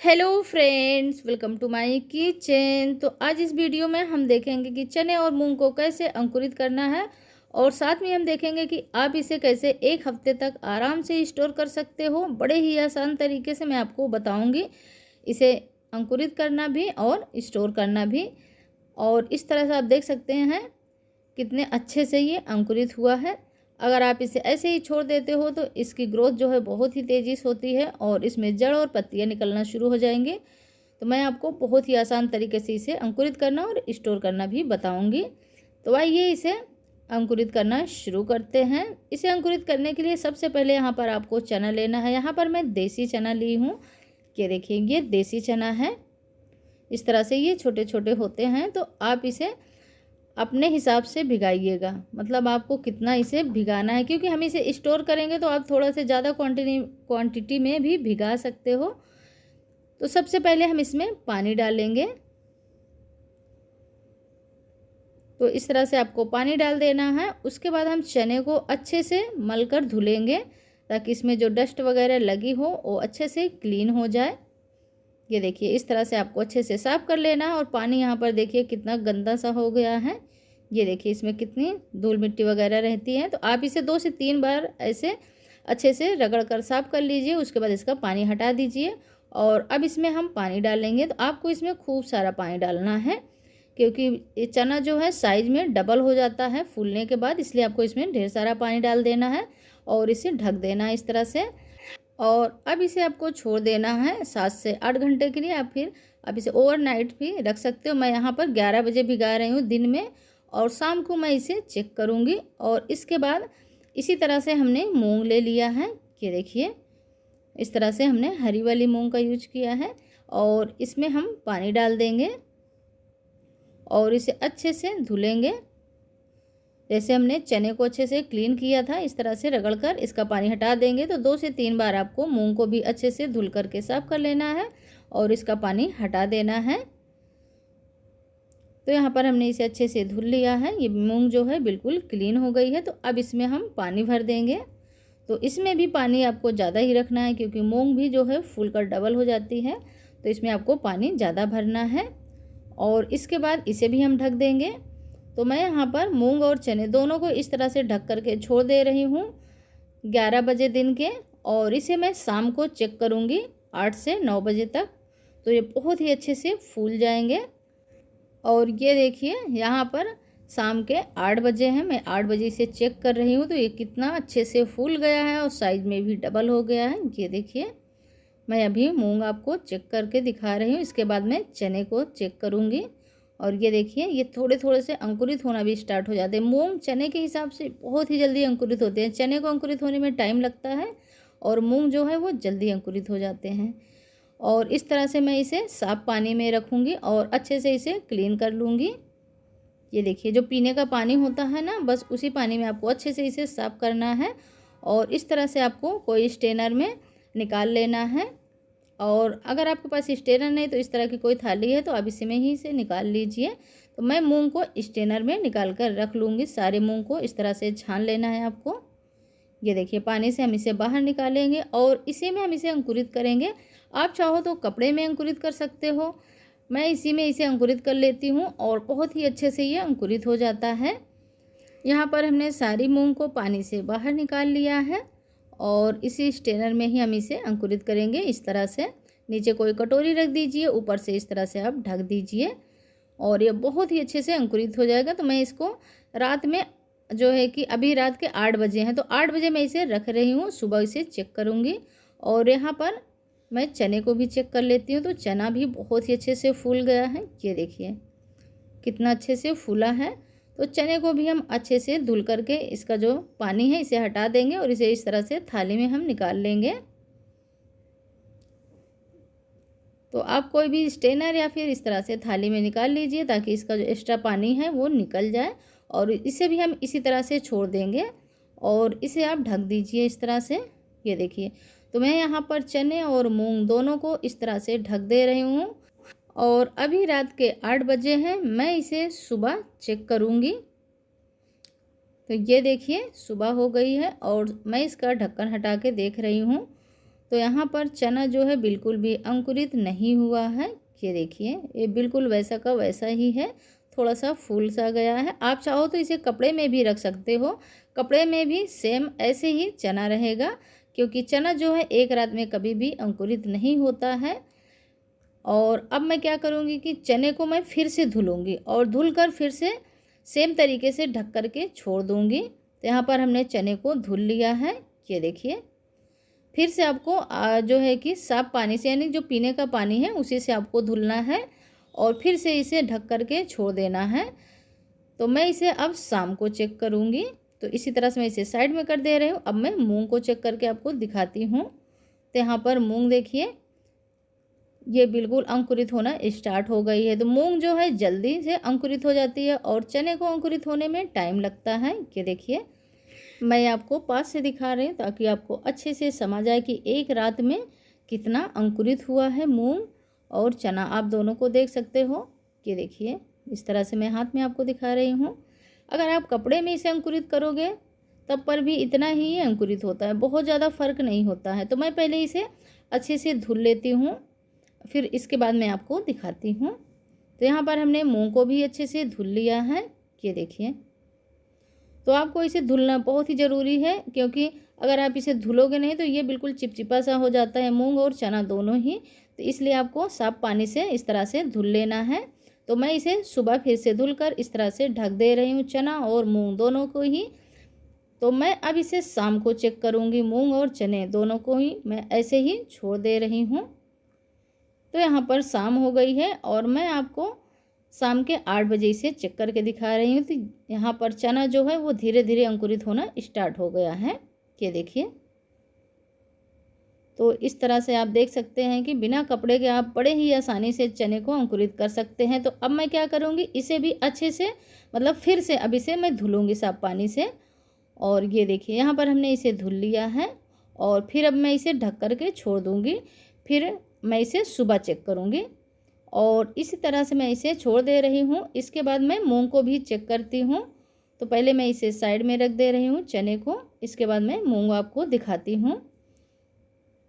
Hello friends, welcome to my kitchen. तो आज इस वीडियो में हम देखेंगे कि चने और मूंग को कैसे अंकुरित करना है और साथ में हम देखेंगे कि आप इसे कैसे एक हफ्ते तक आराम से स्टोर कर सकते हो। बड़े ही आसान तरीके से मैं आपको बताऊंगी इसे अंकुरित करना भी और स्टोर करना भी। और इस तरह से आप देख सकते हैं कितने अच्छे से ये अंकुरित हुआ है। अगर आप इसे ऐसे ही छोड़ देते हो तो इसकी ग्रोथ जो है बहुत ही तेज़ी से होती है और इसमें जड़ और पत्तियां निकलना शुरू हो जाएंगे। तो मैं आपको बहुत ही आसान तरीके से इसे अंकुरित करना और स्टोर करना भी बताऊंगी। तो आइए इसे अंकुरित करना शुरू करते हैं। इसे अंकुरित करने के लिए सबसे पहले यहाँ पर आपको चना लेना है। यहाँ पर मैं देसी चना ली हूँ। ये देखिए, ये देसी चना है। इस तरह से ये छोटे छोटे होते हैं। तो आप इसे अपने हिसाब से भिगाइएगा, मतलब आपको कितना इसे भिगाना है, क्योंकि हम इसे स्टोर करेंगे तो आप थोड़ा से ज़्यादा क्वांटिटी में भी भिगा सकते हो। तो सबसे पहले हम इसमें पानी डालेंगे। तो इस तरह से आपको पानी डाल देना है। उसके बाद हम चने को अच्छे से मलकर धुलेंगे ताकि इसमें जो डस्ट वगैरह लगी हो वो अच्छे से क्लीन हो जाए। ये देखिए, इस तरह से आपको अच्छे से साफ़ कर लेना है। और पानी यहाँ पर देखिए कितना गंदा सा हो गया है। ये देखिए, इसमें कितनी धूल मिट्टी वगैरह रहती है। तो आप इसे 2 से 3 बार ऐसे अच्छे से रगड़ कर साफ़ कर लीजिए। उसके बाद इसका पानी हटा दीजिए। और अब इसमें हम पानी डालेंगे। तो आपको इसमें खूब सारा पानी डालना है, क्योंकि ये चना जो है साइज़ में डबल हो जाता है फूलने के बाद, इसलिए आपको इसमें ढेर सारा पानी डाल देना है और इसे ढक देना है इस तरह से। और अब इसे आपको छोड़ देना है 7 से 8 घंटे के लिए। आप इसे ओवरनाइट भी रख सकते हो। मैं यहाँ पर 11 बजे भिगा रही हूँ दिन में, और शाम को मैं इसे चेक करूँगी। और इसके बाद इसी तरह से हमने मूंग ले लिया है। ये देखिए, इस तरह से हमने हरी वाली मूंग का यूज किया है। और इसमें हम पानी डाल देंगे और इसे अच्छे से धुलेंगे। जैसे हमने चने को अच्छे से क्लीन किया था, इस तरह से रगड़कर इसका पानी हटा देंगे। तो 2 से 3 बार आपको मूंग को भी अच्छे से धुल करके साफ कर लेना है और इसका पानी हटा देना है। तो यहाँ पर हमने इसे अच्छे से धुल लिया है। ये मूंग जो है बिल्कुल क्लीन हो गई है। तो अब इसमें हम पानी भर देंगे। तो इसमें भी पानी आपको ज़्यादा ही रखना है, क्योंकि मूंग भी जो है फूल कर डबल हो जाती है। तो इसमें आपको पानी ज़्यादा भरना है। और इसके बाद इसे भी हम ढक देंगे। तो मैं यहाँ पर मूंग और चने दोनों को इस तरह से ढक करके छोड़ दे रही हूँ 11 बजे दिन के। और इसे मैं शाम को चेक करूँगी 8 से 9 बजे तक। तो ये बहुत ही अच्छे से फूल जाएंगे। और ये देखिए, यहाँ पर शाम के 8 बजे हैं। मैं 8 बजे इसे चेक कर रही हूँ। तो ये कितना अच्छे से फूल गया है और साइज़ में भी डबल हो गया है। ये देखिए, मैं अभी मूंग आपको चेक करके दिखा रही हूँ। इसके बाद मैं चने को चेक करूँगी। और ये देखिए, ये थोड़े थोड़े से अंकुरित होना भी स्टार्ट हो जाते हैं। मूंग चने के हिसाब से बहुत ही जल्दी अंकुरित होते हैं। चने को अंकुरित होने में टाइम लगता है और मूंग जो है वो जल्दी अंकुरित हो जाते हैं। और इस तरह से मैं इसे साफ पानी में रखूँगी और अच्छे से इसे क्लीन कर लूँगी। ये देखिए, जो पीने का पानी होता है ना, बस उसी पानी में आपको अच्छे से इसे साफ़ करना है। और इस तरह से आपको कोई स्ट्रेनर में निकाल लेना है। और अगर आपके पास स्ट्रेनर नहीं तो इस तरह की कोई थाली है तो आप इसी में ही इसे निकाल लीजिए। तो मैं मूंग को स्ट्रेनर में निकाल कर रख लूँगी। सारे मूंग को इस तरह से छान लेना है आपको। ये देखिए, पानी से हम इसे बाहर निकालेंगे और इसी में हम इसे अंकुरित करेंगे। आप चाहो तो कपड़े में अंकुरित कर सकते हो। मैं इसी में इसे अंकुरित कर लेती हूँ और बहुत ही अच्छे से ये अंकुरित हो जाता है। यहाँ पर हमने सारी मूंग को पानी से बाहर निकाल लिया है और इसी स्ट्रेनर में ही हम इसे अंकुरित करेंगे। इस तरह से नीचे कोई कटोरी रख दीजिए, ऊपर से इस तरह से आप ढक दीजिए और ये बहुत ही अच्छे से अंकुरित हो जाएगा। तो मैं इसको रात में, जो है कि अभी रात के 8 बजे हैं, तो 8 बजे मैं इसे रख रही हूँ। सुबह इसे चेक करूँगी। और यहाँ पर मैं चने को भी चेक कर लेती हूँ। तो चना भी बहुत ही अच्छे से फूल गया है। ये देखिए कितना अच्छे से फूला है। तो चने को भी हम अच्छे से धुल करके इसका जो पानी है इसे हटा देंगे और इसे इस तरह से थाली में हम निकाल लेंगे। तो आप कोई भी स्ट्रेनर या फिर इस तरह से थाली में निकाल लीजिए ताकि इसका जो एक्स्ट्रा पानी है वो निकल जाए। और इसे भी हम इसी तरह से छोड़ देंगे और इसे आप ढक दीजिए इस तरह से। ये देखिए, तो मैं यहाँ पर चने और मूंग दोनों को इस तरह से ढक दे रही हूँ। और अभी रात के 8 बजे हैं। मैं इसे सुबह चेक करूँगी। तो ये देखिए, सुबह हो गई है और मैं इसका ढक्कन हटा के देख रही हूँ। तो यहाँ पर चना जो है बिल्कुल भी अंकुरित नहीं हुआ है। ये देखिए, ये बिल्कुल वैसा का वैसा ही है, थोड़ा सा फूल सा गया है। आप चाहो तो इसे कपड़े में भी रख सकते हो, कपड़े में भी सेम ऐसे ही चना रहेगा, क्योंकि चना जो है एक रात में कभी भी अंकुरित नहीं होता है। और अब मैं क्या करूँगी कि चने को मैं फिर से धुलूँगी और धुलकर फिर से सेम तरीके से ढक कर के छोड़ दूँगी। तो यहाँ पर हमने चने को धुल लिया है। ये देखिए, फिर से आपको जो है कि साफ़ पानी से, यानी जो पीने का पानी है उसी से आपको धुलना है और फिर से इसे ढक कर के छोड़ देना है। तो मैं इसे अब शाम को चेक करूँगी। तो इसी तरह से मैं इसे साइड में कर दे रही हूँ। अब मैं मूंग को चेक करके आपको दिखाती हूँ। तो यहाँ पर मूंग देखिए, ये बिल्कुल अंकुरित होना स्टार्ट हो गई है। तो मूंग जो है जल्दी से अंकुरित हो जाती है और चने को अंकुरित होने में टाइम लगता है। ये देखिए, मैं आपको पास से दिखा रही हूँ ताकि आपको अच्छे से समझ आए कि एक रात में कितना अंकुरित हुआ है मूंग और चना। आप दोनों को देख सकते हो। ये देखिए, इस तरह से मैं हाथ में आपको दिखा रही हूँ। अगर आप कपड़े में इसे अंकुरित करोगे तब पर भी इतना ही अंकुरित होता है, बहुत ज़्यादा फ़र्क नहीं होता है। तो मैं पहले इसे अच्छे से धुल लेती हूँ, फिर इसके बाद मैं आपको दिखाती हूँ। तो यहाँ पर हमने मूंग को भी अच्छे से धुल लिया है। ये देखिए, तो आपको इसे धुलना बहुत ही ज़रूरी है, क्योंकि अगर आप इसे धुलोगे नहीं तो ये बिल्कुल चिपचिपा सा हो जाता है, मूंग और चना दोनों ही। तो इसलिए आपको साफ पानी से इस तरह से धुल लेना है। तो मैं इसे सुबह फिर से धुलकर इस तरह से ढक दे रही हूँ, चना और मूंग दोनों को ही। तो मैं अब इसे शाम को चेक करूँगी, मूंग और चने दोनों को ही मैं ऐसे ही छोड़ दे रही हूँ। तो यहाँ पर शाम हो गई है और मैं आपको शाम के 8 बजे इसे चेक करके दिखा रही हूँ। तो यहाँ पर चना जो है वो धीरे धीरे अंकुरित होना स्टार्ट हो गया है। ये देखिए, तो इस तरह से आप देख सकते हैं कि बिना कपड़े के आप बड़े ही आसानी से चने को अंकुरित कर सकते हैं। तो अब मैं क्या करूँगी, इसे भी अच्छे से, मतलब फिर से अब इसे मैं धुलूँगी साफ पानी से। और ये देखिए, यहाँ पर हमने इसे धुल लिया है और फिर अब मैं इसे ढक कर के छोड़ दूँगी। फिर मैं इसे सुबह चेक करूँगी और इसी तरह से मैं इसे छोड़ दे रही हूँ। इसके बाद मैं मूंग को भी चेक करती हूँ। तो पहले मैं इसे साइड में रख दे रही हूँ चने को, इसके बाद मैं मूंग आपको दिखाती हूँ।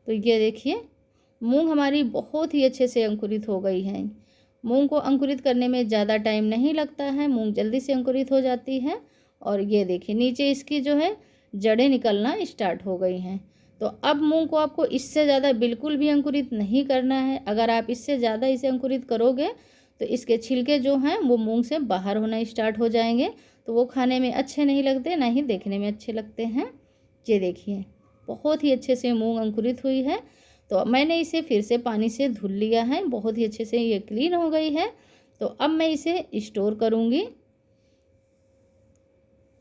तो ये देखिए, मूंग हमारी बहुत ही अच्छे से अंकुरित हो गई है। मूंग को अंकुरित करने में ज़्यादा टाइम नहीं लगता है, मूंग जल्दी से अंकुरित हो जाती है। और ये देखिए, नीचे इसकी जो है जड़ें निकलना स्टार्ट हो गई हैं। तो अब मूंग को आपको इससे ज़्यादा बिल्कुल भी अंकुरित नहीं करना है। अगर आप इससे ज़्यादा इसे अंकुरित करोगे तो इसके छिलके जो हैं वो मूंग से बाहर होना स्टार्ट हो जाएंगे, तो वो खाने में अच्छे नहीं लगते, ना ही देखने में अच्छे लगते हैं। ये देखिए, बहुत ही अच्छे से मूंग अंकुरित हुई है। तो मैंने इसे फिर से पानी से धुल लिया है, बहुत ही अच्छे से ये क्लीन हो गई है। तो अब मैं इसे स्टोर करूँगी।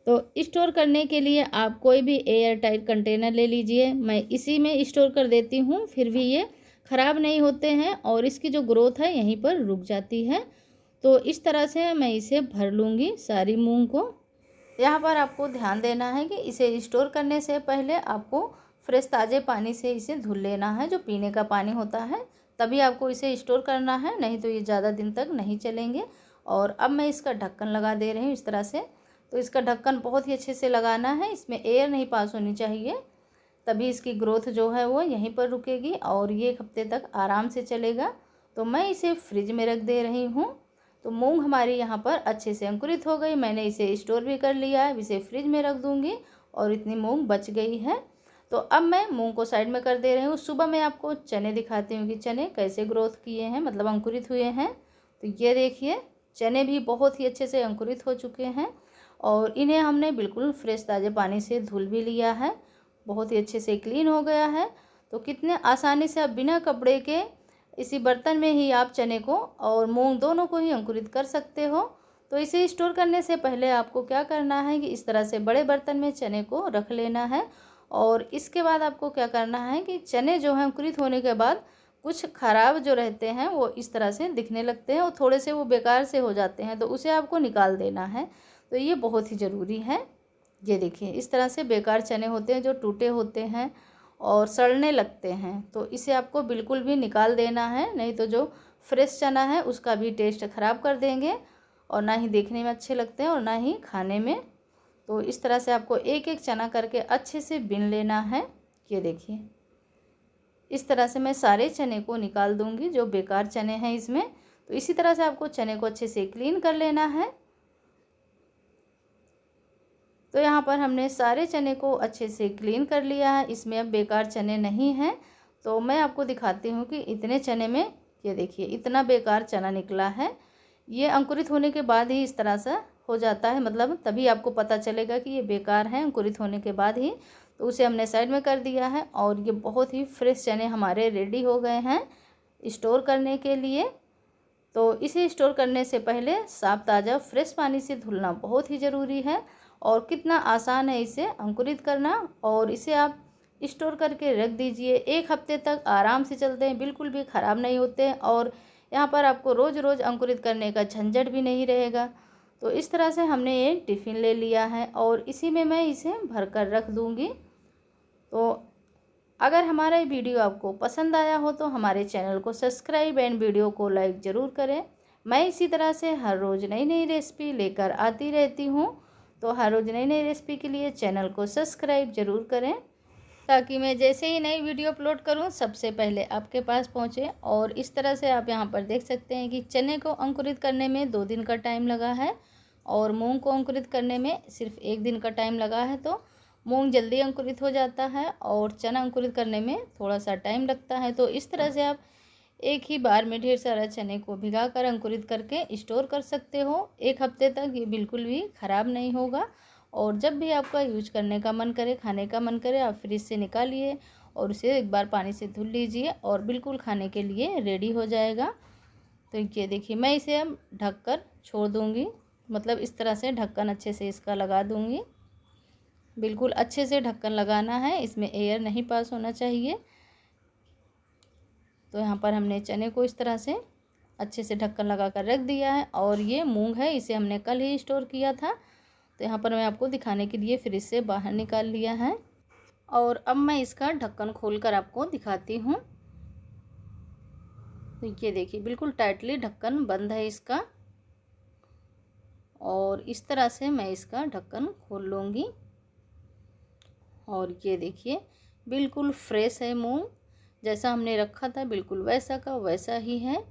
तो स्टोर करने के लिए आप कोई भी एयर टाइट कंटेनर ले लीजिए। मैं इसी में स्टोर कर देती हूँ, फिर भी ये ख़राब नहीं होते हैं और इसकी जो ग्रोथ है यहीं पर रुक जाती है। तो इस तरह से मैं इसे भर लूँगी सारी मूंग को। यहाँ पर आपको ध्यान देना है कि इसे स्टोर करने से पहले आपको फ्रेश ताज़े पानी से इसे धुल लेना है, जो पीने का पानी होता है, तभी आपको इसे स्टोर करना है, नहीं तो ये ज़्यादा दिन तक नहीं चलेंगे। और अब मैं इसका ढक्कन लगा दे रही हूँ इस तरह से। तो इसका ढक्कन बहुत ही अच्छे से लगाना है, इसमें एयर नहीं पास होनी चाहिए, तभी इसकी ग्रोथ जो है वो यहीं पर रुकेगी और ये 1 हफ्ते तक आराम से चलेगा। तो मैं इसे फ्रिज में रख दे रही हूँ। तो मूंग हमारी यहाँ पर अच्छे से अंकुरित हो गई, मैंने इसे स्टोर भी कर लिया है। अब इसे फ्रिज में रख दूँगी और इतनी मूंग बच गई है। तो अब मैं मूंग को साइड में कर दे रही हूँ। सुबह मैं आपको चने दिखाती हूँ कि चने कैसे ग्रोथ किए हैं, मतलब अंकुरित हुए हैं। तो ये देखिए, चने भी बहुत ही अच्छे से अंकुरित हो चुके हैं और इन्हें हमने बिल्कुल फ्रेश ताज़े पानी से धुल भी लिया है, बहुत ही अच्छे से क्लीन हो गया है। तो कितने आसानी से आप बिना कपड़े के इसी बर्तन में ही आप चने को और मूंग दोनों को ही अंकुरित कर सकते हो। तो इसे स्टोर करने से पहले आपको क्या करना है कि इस तरह से बड़े बर्तन में चने को रख लेना है और इसके बाद आपको क्या करना है कि चने जो हैं अंकुरित होने के बाद कुछ ख़राब जो रहते हैं वो इस तरह से दिखने लगते हैं और थोड़े से वो बेकार से हो जाते हैं, तो उसे आपको निकाल देना है। तो ये बहुत ही ज़रूरी है। ये देखिए, इस तरह से बेकार चने होते हैं जो टूटे होते हैं और सड़ने लगते हैं, तो इसे आपको बिल्कुल भी निकाल देना है, नहीं तो जो फ्रेश चना है उसका भी टेस्ट ख़राब कर देंगे और ना ही देखने में अच्छे लगते हैं और ना ही खाने में। तो इस तरह से आपको एक एक चना करके अच्छे से बीन लेना है। ये देखिए, इस तरह से मैं सारे चने को निकाल दूंगी जो बेकार चने हैं इसमें। तो इसी तरह से आपको चने को अच्छे से क्लीन कर लेना है। तो यहाँ पर हमने सारे चने को अच्छे से क्लीन कर लिया है, इसमें अब बेकार चने नहीं हैं। तो मैं आपको दिखाती हूँ कि इतने चने में, ये देखिए इतना बेकार चना निकला है। ये अंकुरित होने के बाद ही इस तरह से हो जाता है, मतलब तभी आपको पता चलेगा कि ये बेकार है अंकुरित होने के बाद ही। तो उसे हमने साइड में कर दिया है और ये बहुत ही फ्रेश चने हमारे रेडी हो गए हैं स्टोर करने के लिए। तो इसे स्टोर करने से पहले साफ़ ताज़ा फ्रेश पानी से धुलना बहुत ही ज़रूरी है। और कितना आसान है इसे अंकुरित करना, और इसे आप स्टोर करके रख दीजिए। 1 हफ्ते तक आराम से चलते हैं, बिल्कुल भी ख़राब नहीं होते हैं। और यहाँ पर आपको रोज़ रोज़ अंकुरित करने का झंझट भी नहीं रहेगा। तो इस तरह से हमने एक टिफ़िन ले लिया है और इसी में मैं इसे भर कर रख दूँगी। तो अगर हमारा ये वीडियो आपको पसंद आया हो तो हमारे चैनल को सब्सक्राइब एंड वीडियो को लाइक ज़रूर करें। मैं इसी तरह से हर रोज़ नई नई रेसिपी लेकर आती रहती हूँ। तो हर रोज़ नई नई रेसिपी के लिए चैनल को सब्सक्राइब ज़रूर करें, ताकि मैं जैसे ही नई वीडियो अपलोड करूं सबसे पहले आपके पास पहुंचे। और इस तरह से आप यहां पर देख सकते हैं कि चने को अंकुरित करने में 2 दिन का टाइम लगा है और मूंग को अंकुरित करने में सिर्फ 1 दिन का टाइम लगा है। तो मूंग जल्दी अंकुरित हो जाता है और चना अंकुरित करने में थोड़ा सा टाइम लगता है। तो इस तरह से आप एक ही बार में ढेर सारा चने को भिगा कर अंकुरित करके स्टोर कर सकते हो। 1 हफ्ते तक ये बिल्कुल भी ख़राब नहीं होगा। और जब भी आपका यूज करने का मन करे, खाने का मन करे, आप फ्रिज से निकालिए और उसे एक बार पानी से धुल लीजिए और बिल्कुल खाने के लिए रेडी हो जाएगा। तो ये देखिए मैं इसे अब ढक कर छोड़ दूँगी, मतलब इस तरह से ढक्कन अच्छे से इसका लगा दूँगी। बिल्कुल अच्छे से ढक्कन लगाना है, इसमें एयर नहीं पास होना चाहिए। तो यहाँ पर हमने चने को इस तरह से अच्छे से ढक्कन लगा कर रख दिया है। और ये मूंग है, इसे हमने कल ही स्टोर किया था। तो यहाँ पर मैं आपको दिखाने के लिए फ्रिज से बाहर निकाल लिया है और अब मैं इसका ढक्कन खोलकर आपको दिखाती हूँ। तो ये देखिए बिल्कुल टाइटली ढक्कन बंद है इसका। और इस तरह से मैं इसका ढक्कन खोल लूँगी और ये देखिए बिल्कुल फ्रेश है मूंग, जैसा हमने रखा था बिल्कुल वैसा का वैसा ही है।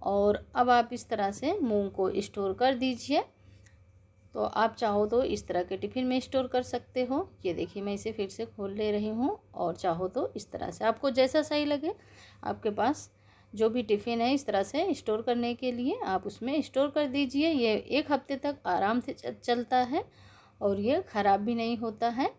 और अब आप इस तरह से मूंग को स्टोर कर दीजिए। तो आप चाहो तो इस तरह के टिफ़िन में स्टोर कर सकते हो। ये देखिए मैं इसे फिर से खोल ले रही हूँ और चाहो तो इस तरह से, आपको जैसा सही लगे, आपके पास जो भी टिफ़िन है इस तरह से स्टोर करने के लिए आप उसमें स्टोर कर दीजिए। ये 1 हफ्ते तक आराम से चलता है और ये ख़राब भी नहीं होता है।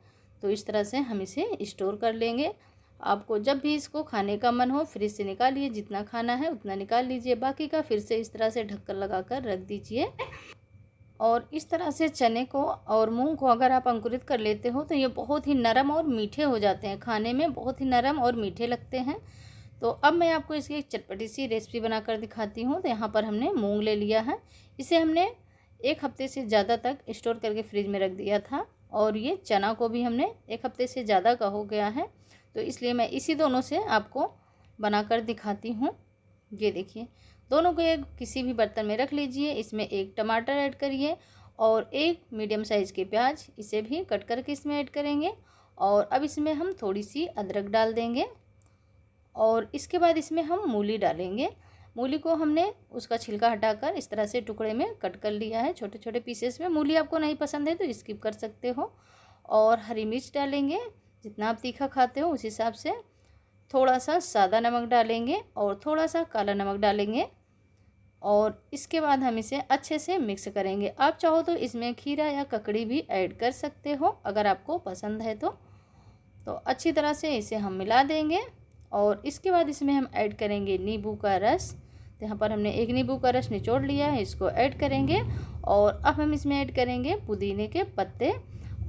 तो इस तरह से हम इसे स्टोर कर लेंगे। आपको जब भी इसको खाने का मन हो फ्रिज से निकालिए, जितना खाना है उतना निकाल लीजिए, बाकी का फिर से इस तरह से ढक्कन लगा कर रख दीजिए। और इस तरह से चने को और मूंग को अगर आप अंकुरित कर लेते हो तो ये बहुत ही नरम और मीठे हो जाते हैं, खाने में बहुत ही नरम और मीठे लगते हैं। तो अब मैं आपको इसकी एक चटपटी सी रेसिपी बनाकर दिखाती हूँ। तो यहाँ पर हमने मूंग ले लिया है, इसे हमने 1 हफ्ते से ज़्यादा तक स्टोर करके फ्रिज में रख दिया था। और ये चना को भी हमने 1 हफ्ते से ज़्यादा का हो गया है, तो इसलिए मैं इसी दोनों से आपको बनाकर दिखाती हूँ। ये देखिए दोनों को एक किसी भी बर्तन में रख लीजिए, इसमें 1 टमाटर ऐड करिए और 1 मीडियम साइज़ के प्याज, इसे भी कट करके इसमें ऐड करेंगे। और अब इसमें हम थोड़ी सी अदरक डाल देंगे और इसके बाद इसमें हम मूली डालेंगे। मूली को हमने उसका छिलका हटाकर इस तरह से टुकड़े में कट कर लिया है, छोटे छोटे पीसेस में। मूली आपको नहीं पसंद है तो स्किप कर सकते हो। और हरी मिर्च डालेंगे, जितना आप तीखा खाते हो उस हिसाब से। थोड़ा सा सादा नमक डालेंगे और थोड़ा सा काला नमक डालेंगे। और इसके बाद हम इसे अच्छे से मिक्स करेंगे। आप चाहो तो इसमें खीरा या ककड़ी भी ऐड कर सकते हो अगर आपको पसंद है तो अच्छी तरह से इसे हम मिला देंगे। और इसके बाद इसमें हम ऐड करेंगे नींबू का रस। तो यहाँ पर हमने 1 नींबू का रस निचोड़ लिया है, इसको ऐड करेंगे। और अब हम इसमें ऐड करेंगे पुदीने के पत्ते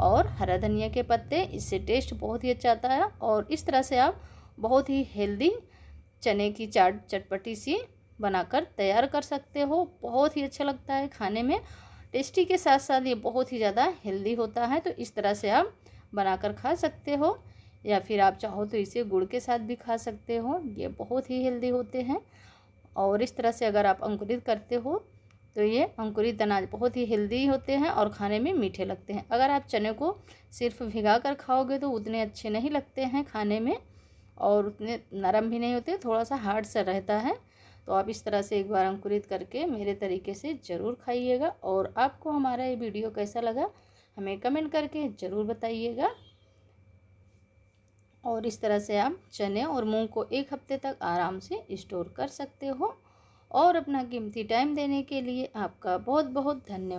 और हरा धनिया के पत्ते, इससे टेस्ट बहुत ही अच्छा आता है। और इस तरह से आप बहुत ही हेल्दी चने की चाट चटपटी सी बनाकर तैयार कर सकते हो। बहुत ही अच्छा लगता है खाने में, टेस्टी के साथ साथ ये बहुत ही ज़्यादा हेल्दी होता है। तो इस तरह से आप बनाकर खा सकते हो, या फिर आप चाहो तो इसे गुड़ के साथ भी खा सकते हो, ये बहुत ही हेल्दी होते हैं। और इस तरह से अगर आप अंकुरित करते हो तो ये अंकुरित अनाज बहुत ही हेल्दी होते हैं और खाने में मीठे लगते हैं। अगर आप चने को सिर्फ भिगा कर खाओगे तो उतने अच्छे नहीं लगते हैं खाने में। और उतने नरम भी नहीं होते, थोड़ा सा हार्ड सा रहता है। तो आप इस तरह से एक बार अंकुरित करके मेरे तरीके से ज़रूर खाइएगा। और आपको हमारा ये वीडियो कैसा लगा हमें कमेंट करके ज़रूर बताइएगा। और इस तरह से आप चने और मूंग को 1 हफ्ते तक आराम से स्टोर कर सकते हो। और अपना कीमती टाइम देने के लिए आपका बहुत बहुत धन्यवाद।